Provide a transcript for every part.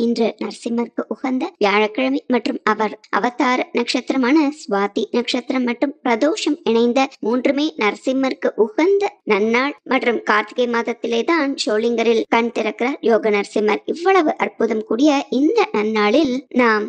இன்று நரசிம்மருக்கு உகந்த வியாழக்கிழமை மற்றும் அவர் அவதார நட்சத்திரமான சுவாதி நட்சத்திரம் மற்றும் பிரதோஷம் இணைந்த மூன்றுமே நரசிம்மருக்கு உகந்த நன்னாள் மற்றும் கார்த்திகை மாதத்திலேதான் ஷோலிங்கரில் கண் திறக்கிறார் யோக நரசிம்மர். இவ்வளவு அற்புதம் கூடிய இந்த நன்னாளில் நாம்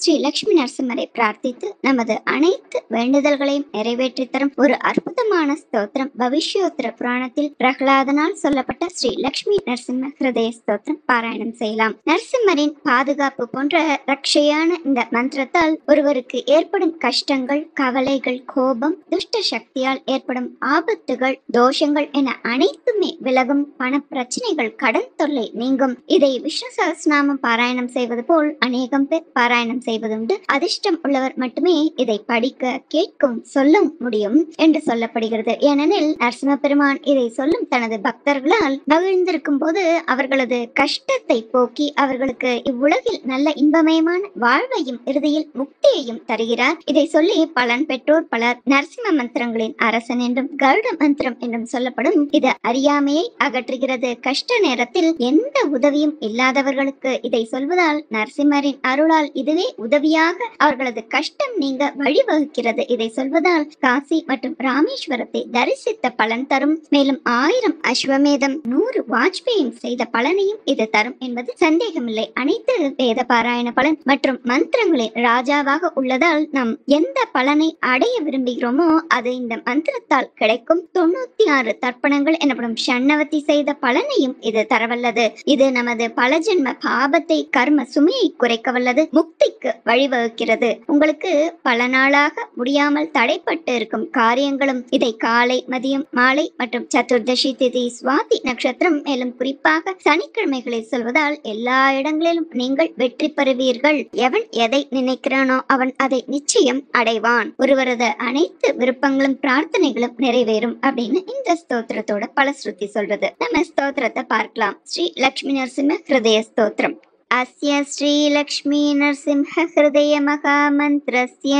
ஸ்ரீ லட்சுமி நரசிம்மரை பிரார்த்தித்து நமது அனைத்து வேண்டுதல்களையும் நிறைவேற்றி தரும் ஒரு அற்புதமான ஸ்தோத்திரம் பவிஷ்யோத்தர புராணத்தில் பிரகலாதனால் சொல்லப்பட்ட ஸ்ரீ லட்சுமி நரசிம்ம ஹிருதய ஸ்தோத்திரம் பாராயணம் செய்யலாம். நரசிம்மரின் பாதுகாப்பு போன்ற ரட்சையான இந்த மந்திரத்தால் ஒருவருக்கு ஏற்படும் கஷ்டங்கள், கவலைகள், கோபம், துஷ்ட சக்தியால் ஏற்படும் ஆபத்துகள், தோஷங்கள் என அனைத்துமே விலகும். பண பிரச்சனைகள், கடன் தொல்லை நீங்கும். இதை விஷ்ணு சஹஸ்ரநாமம் பாராயணம் செய்வது போல் அநேகம் பேர் பாராயணம் செய்வதுண்டு. அதிர்ஷ்டம் உள்ளவர் மட்டுமே இதை படிக்க, கேட்கும், சொல்ல முடியும் என்று சொல்லப்படுகிறது. ஏனெனில் நரசிம்ம பெருமான் இதை சொல்லும் தனது பக்தர்களால் மகிழ்ந்திருக்கும் போது அவர்களது கஷ்டத்தை போக்கி அவர்களுக்கு இவ்வுலகில் நல்ல இன்பமயமான வாழ்வையும் இறுதியில் முக்தியையும் தருகிறார். இதை சொல்லி பலன் பெற்றோர் பலர். நரசிம்ம மந்திரங்களின் அரசன் என்றும் கருட மந்திரம் என்றும் சொல்லப்படும். இது அறியாமையை அகற்றுகிறது. கஷ்ட நேரத்தில் எந்த உதவியும் இல்லாதவர்களுக்கு இதை சொல்வதால் நரசிம்மரின் அருளால் இதுவே உதவியாக அவர்களது கஷ்டம் நீங்க வழிவகுக்கிறது. இதை சொல்வதால் காசி மற்றும் ராமேஸ்வரத்தை தரிசித்த பலன் தரும். மேலும் 1000 அஸ்வமேதம் 100 வாஜ்பேயம் செய்த பலனையும் இது தரும் என்பது சந்தேகமில்லை. அனைத்து வேத பாராயண பலன் மற்றும் மந்திரங்களின் ராஜாவாக உள்ளதால் நாம் எந்த பலனை அடைய விரும்புகிறோமோ அது இந்த மந்திரத்தால் கிடைக்கும். 96 தர்ப்பணங்கள் எனப்படும் ஷண்ணவதி செய்த பலனையும் இது தரவல்லது. இது நமது பல ஜென்ம பாபத்தை, கர்ம சுமையை குறைக்க வல்லது. முக்திக்கு வழிவகுக்கிறது. உங்களுக்கு பல நாளாக முடியாமல் தடைப்பட்டு இருக்கும் காரியங்களும் இதை காலை, மதியம், மாலை மற்றும் சதுர்தசி திதி, சுவாதி நட்சத்திரம் மேலும் குறிப்பாக சனிக்கிழமைகளில் சொல்வதால் எல்லா இடங்களிலும் நீங்கள் வெற்றி பெறுவீர்கள். எவன் எதை நினைக்கிறானோ அவன் அதை நிச்சயம் அடைவான். ஒருவரது அனைத்து விருப்பங்களும் பிரார்த்தனைகளும் நிறைவேறும் அப்படின்னு இந்த ஸ்தோத்திரத்தோட பலஸ்ருதி சொல்றது. நம்ம ஸ்தோத்திரத்தை பார்க்கலாம். ஸ்ரீ லட்சுமி நரசிம்ம ஹிருதய ஸ்தோத்திரம். அஸ்ய ஸ்ரீ லக்ஷ்மீ நரசிம்ஹ ஹிருதய மகாமந்திரஸ்ய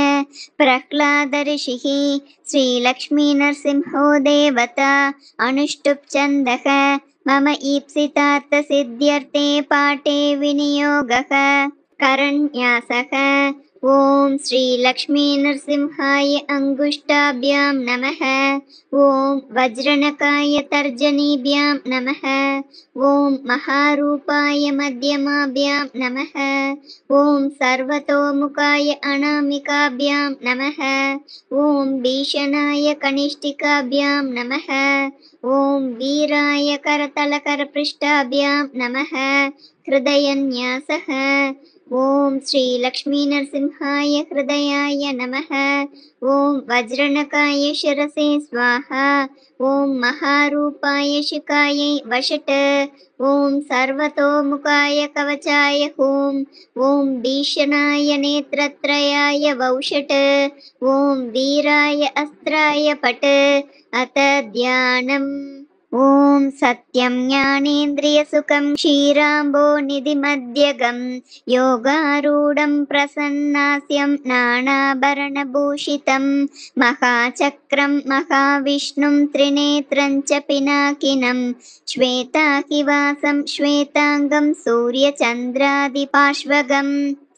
பிரஹ்லாத ரிஷிஹி ஸ்ரீ லக்ஷ்மீ நரசிம்ஹோ தேவதா அனுஷ்டுப் சந்தஹ மம ஈப்சிதார்த்த சித்யர்த்தே பாட்டே விநியோகः கரண்யாசக. ஓம் ஸ்ரீ லக்ஷ்மீ நரசிம்ஹாய அங்குஷ்டாபியாம் நமः. ஓம் வஜ்ரநகாய தர்ஜனீபியாம் நமः. ஓம் மகாரூபாய மத்யமாபியாம் நமः. ஓம் சர்வதோமுகாய அநாமிகாபியாம் நமः. ஓம் பீஷணாய கனிஷ்டிகாபியாம் நமः. ஓம் வீராய கரதலகரபிருஷ்டாபியாம் நமः. ஹிருதயன்யாசः. ஓம் ஸ்ரீ லக்ஷ்மீ நரசிம்ஹாய ஹிருதயாய நமः. ஓம் வஜ்ரநகாய சிரசே ஸ்வாஹா. ஓம் மகாரூபாய சிகாயை வஷட். ஓம் சர்வதோமுகாய கவச்சாய ஹூம். ஓம் பீஷணாய நேத்ரத்ரயாய வௌஷட். ஓம் வீராய அஸ்திராய பட். அத தியானம். ஓம் சத்யம் ஞானேந்திரிய சுகம் க்ஷீராம்போ நிதிமத்யகம் யோகாரூடம் பிரசன்னாஸ்யம் நானாபரணபூஷிதம் மகாசக்ரம் மகாவிஷ்ணும் திரிநேத்ரஞ்ச பினாகினம் ஸ்வேதாகிவாசம் ஸ்வேதாங்கம் சூரியசந்திராதிபார்ஷ்வகம்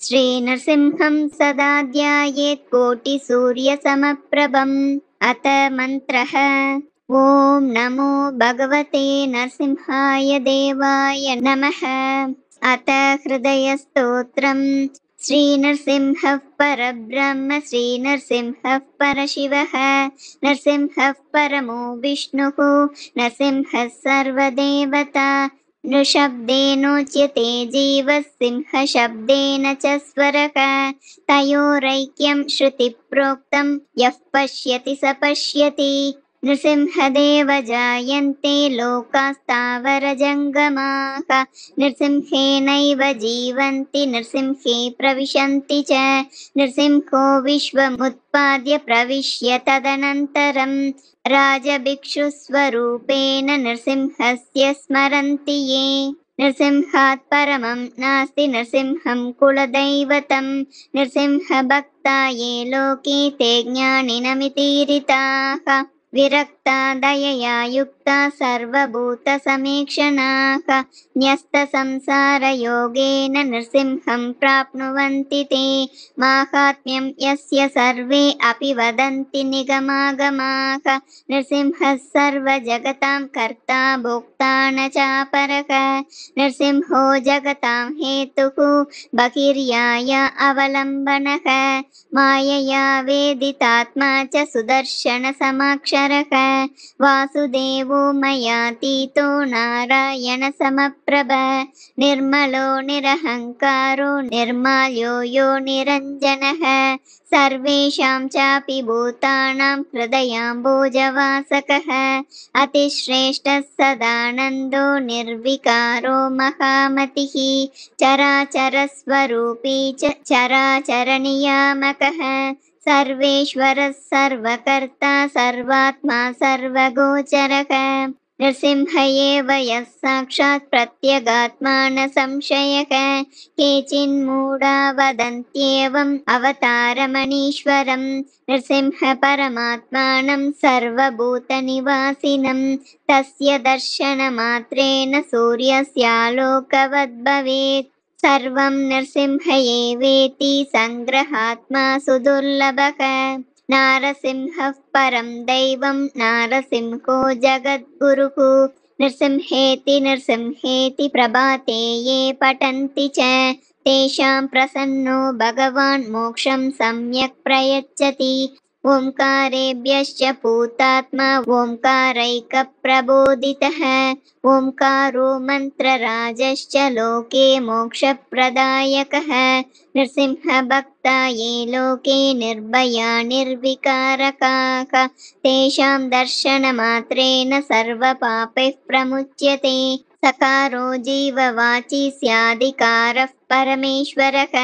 ஸ்ரீ நரசிம்ஹம் சதா த்யாயேத் கோட்டி சூரிய சமப்ரபம். அத மந்த்ரஹ. ஓம் நமோ பகவதே நரசிம்ஹாய தேவாய நமः. அத ஹிருதய ஸ்தோத்ரம். ஸ்ரீ நரசிம்ஹ பரபிரம்ம ஸ்ரீ நரசிம்ஹ பரசிவः நரசிம்ஹ பரமோ விஷ்ணுः நரசிம்ஹ சர்வதேவதா நృஷப்தேனோச்யதே ஜீவः சிம்ஹ சப்தேன ச ஸ்வரः தயோரைக்யம் ஸ்ருதி ப்ரோக்தம் யஃ பஷ்யதி ச பஷ்யதி. नृसिंहदेव जायन्ते लोकास्तावरजङ्गमाः नृसिंहेनैव जीवन्ति नृसिंहे प्रविशन्ति च नृसिंहो विश्वमुत्पाद्य प्रविश्य तदनन्तरं राजभिक्षुस्वरूपेण नृसिंहस्य स्मरन्ति ये नृसिंहात् परमं नास्ति नृसिंहं कुलदैवतं नृसिंहभक्ता ये लोके ते ज्ञानिनमितीरिताः विरक्ता दयया युक्ता सर्वभूतसमीक्षणाः न्यस्तसंसारयोगेन नृसिंहं प्राप्नुवन्ति ते माहात्म्यं यस्य सर्वे अपि वदन्ति निगमागमाः नृसिंहः सर्वजगतां कर्ता भोक्ता न चापरः नृसिंहो जगतां हेतुः बहिर्याय अवलम्बनः मायया वेदितात्मा च सुदर्शनसमाक्षरः वासुदेवो मयातीतो नारायणसमप्रभ निर्मलो निरहङ्कारो निर्माल्यो यो निरञ्जनः सर्वेषां चापि भूतानां हृदयाम्बोजवासकः अतिश्रेष्ठः सदानन्दो निर्विकारो महामतिः चराचरस्वरूपी च चराचरनियामकः सर्वेश्वरः सर्वकर्ता सर्वात्मा सर्वगोचरः नृसिंह एव यः साक्षात् प्रत्यगात्मा न संशयः केचिन्मूढा वदन्त्येवम् अवतारमनीश्वरम् नृसिंह परमात्मानं सर्वभूतनिवासिनं तस्य दर्शनमात्रेण सूर्यस्यालोकवद् भवेत् सर्वं नृसिंह एवेति सङ्ग्रहात्मा सुदुर्लभः नारसिंहः परं दैवं नारसिंहो जगद्गुरुः नृसिंहेति नृसिंहेति प्रभाते ये पठन्ति च तेषां प्रसन्नो भगवान् मोक्षं सम्यक् प्रयच्छति ओंकारेभ्यश्च पूतात्मा ओंकारैकप्रबोधितः ओंकारो मन्त्रराजश्च लोके मोक्षप्रदायकः नृसिंह भक्ता ये लोके निर्भया निर्विकारकाः तेषां दर्शनमात्रेण सर्वपापैः प्रमुच्यते सकारो जीववाची स्यादिकारः परमेश्वरः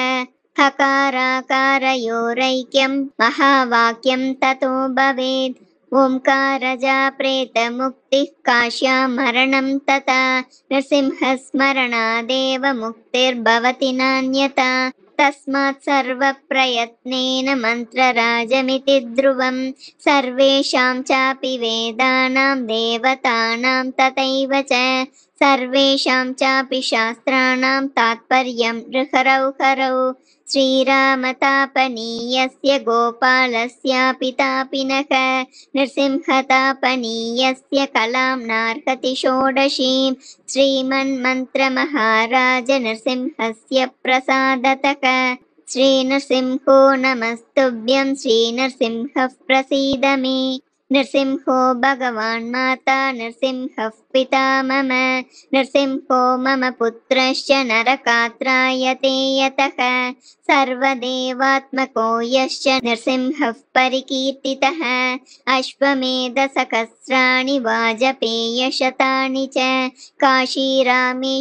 हकाराकारयोरैक्यं महावाक्यं ततो भवेत् ओंकारजा प्रेतमुक्तिः काश्या मरणं तथा नृसिंहस्मरणादेव मुक्तिर्भवति नान्यथा तस्मात् सर्वप्रयत्नेन मन्त्रराजमिति ध्रुवं सर्वेषां चापि वेदानां देवतानां तथैव च सर्वेषां चापि शास्त्राणां तात्पर्यं ऋहरौ श्रीरामतापनीयस्य गोपालस्यापि तापिनः नृसिंहतापनीयस्य कलां नार्हति षोडशीं श्रीमन्मन्त्रमहाराज नृसिंहस्य प्रसादतः श्रीनृसिंहो नमस्तुभ्यं श्रीनृसिंहः प्रसीद मे नृसिंहो भगवान् माता नृसिंहः पिता मम नृसिंहो मम पुत्रश्च नरकात्रायते यतः सर्वदेवात्मको यश्च नृसिंहः परिकीर्तितः अश्वमेधसहस्राणि वाजपेयशतानि च काशीरामेश्वरादीनि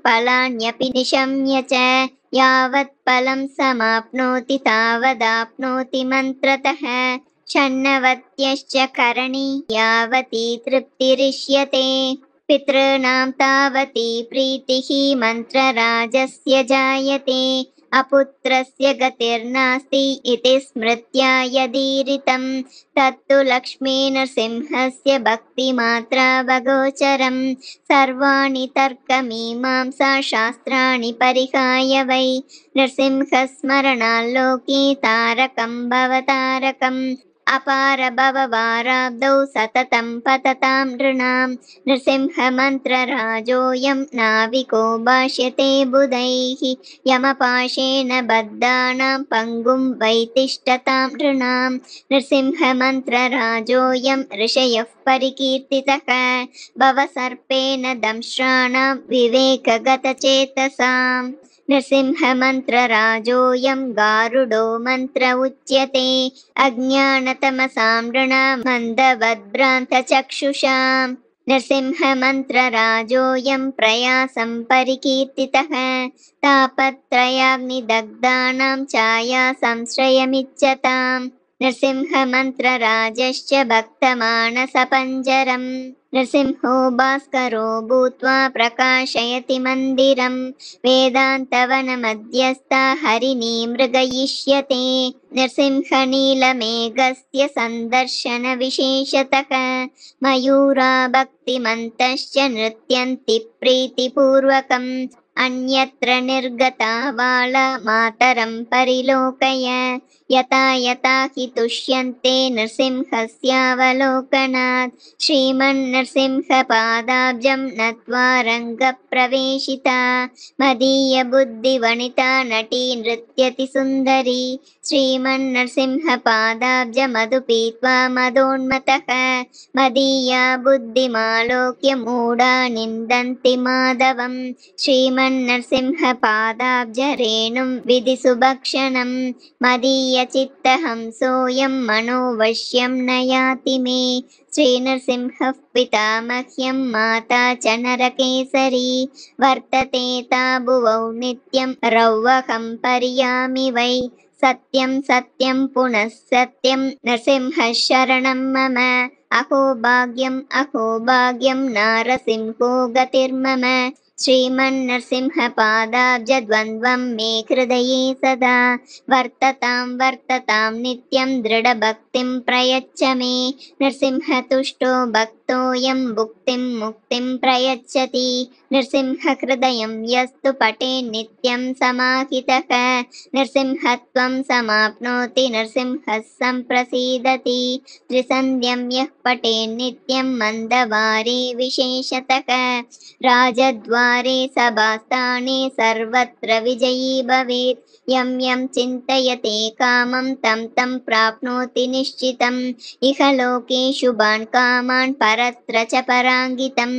फलान्यपि निशम्य च यावत् फलं समाप्नोति तावदाप्नोति मन्त्रतः षण्णवत्यश्च करणी यावती तृप्तिरिष्यते पितॄणां तावती प्रीतिः मन्त्रराजस्य जायते अपुत्रस्य गतिर्नास्ति इति स्मृत्या यदीरितं तत्तु लक्ष्मीनृसिंहस्य भक्तिमात्रावगोचरं सर्वाणि तर्कमीमांसा शास्त्राणि परिहाय वै नृसिंहस्मरणाल्लोके तारकं भवतारकम् अपार भववाराब्धौ सततं पततां नृणां नृसिंहमन्त्रराजोऽयं नाविको भाष्यते बुधैः यमपाशेन बद्धानां पङ्गुं वैतिष्ठतां नृणां नृसिंहमन्त्रराजोऽयं ऋषयः परिकीर्तितः भवसर्पेण दंष्ट्राणां विवेकगतचेतसाम् नृसिंहमन्त्रराजोऽयं गारुडो मन्त्र उच्यते अज्ञानतमसां नृणां मन्दवद्भ्रान्तचक्षुषां नृसिंहमन्त्रराजोऽयं प्रयासं परिकीर्तितः तापत्रयाग्निदग्धानां छाया संश्रयमिच्छताम् नृसिंहमन्त्रराजश्च भक्तमानसपञ्जरम् नृसिंहो भास्करो भूत्वा प्रकाशयति मन्दिरम् वेदान्तवनमध्यस्था हरिणी मृगयिष्यते नृसिंहनीलमेघस्य सन्दर्शनविशेषतः मयूरा भक्तिमन्तश्च नृत्यन्ति प्रीतिपूर्वकम् अन्यत्र निर्गता बाला मातरं परिलोकय यथा यथा हि तुष्यन्ते नृसिंहस्यावलोकनात् श्रीमन्नृसिंहपादाब्जं नत्वा रङ्गप्रवेशिता मदीयबुद्धिवनिता नटी नृत्यति सुन्दरी श्रीमन्नृसिंहपादाब्जमधु पीत्वा मदोन्मतः मदीया बुद्धिमालोक्य मूढा निन्दन्ति माधवम् श्रीमन्नृसिंहपादाब्जरेणुं विधिसुभक्षणम् मदीयचित्तहंसोऽयं मनोवश्यं न याति मे श्रीनृसिंहः पिता मह्यं माता च नरकेसरी वर्तते ताभुवौ नित्यं रौवहं पर्यामि वै सत्यं सत्यं पुनः सत्यं नृसिंहः शरणं मम अहो भाग्यं नारसिंहो गतिर्मम श्रीमन्नृसिंहपादाब्जद्वन्द्वं मे हृदये सदा वर्ततां नित्यं दृढभक्तिं प्रयच्छ मे नृसिंहतुष्टो भक्तोऽयं भुक्तिं मुक्तिं प्रयच्छति नृसिंहहृदयं यस्तु पठे नित्यं समाहितः नृसिंहत्वं समाप्नोति नृसिंहः सम्प्रसीदति त्रिसन्ध्यं यः पठे नित्यं मन्दवारे विशेषतः राजद्वारे सभास्थाने सर्वत्र विजयी भवेत् यं यं चिन्तयते कामं तं तं प्राप्नोति निश्चितम् इह लोके शुभान् कामान् परत्र च पराङ्गितम्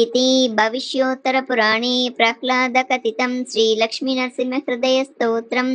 इति भविष्योत्तरपुराणे प्रह्लादकथितं श्रीलक्ष्मीनरसिंहहृदयस्तोत्रम्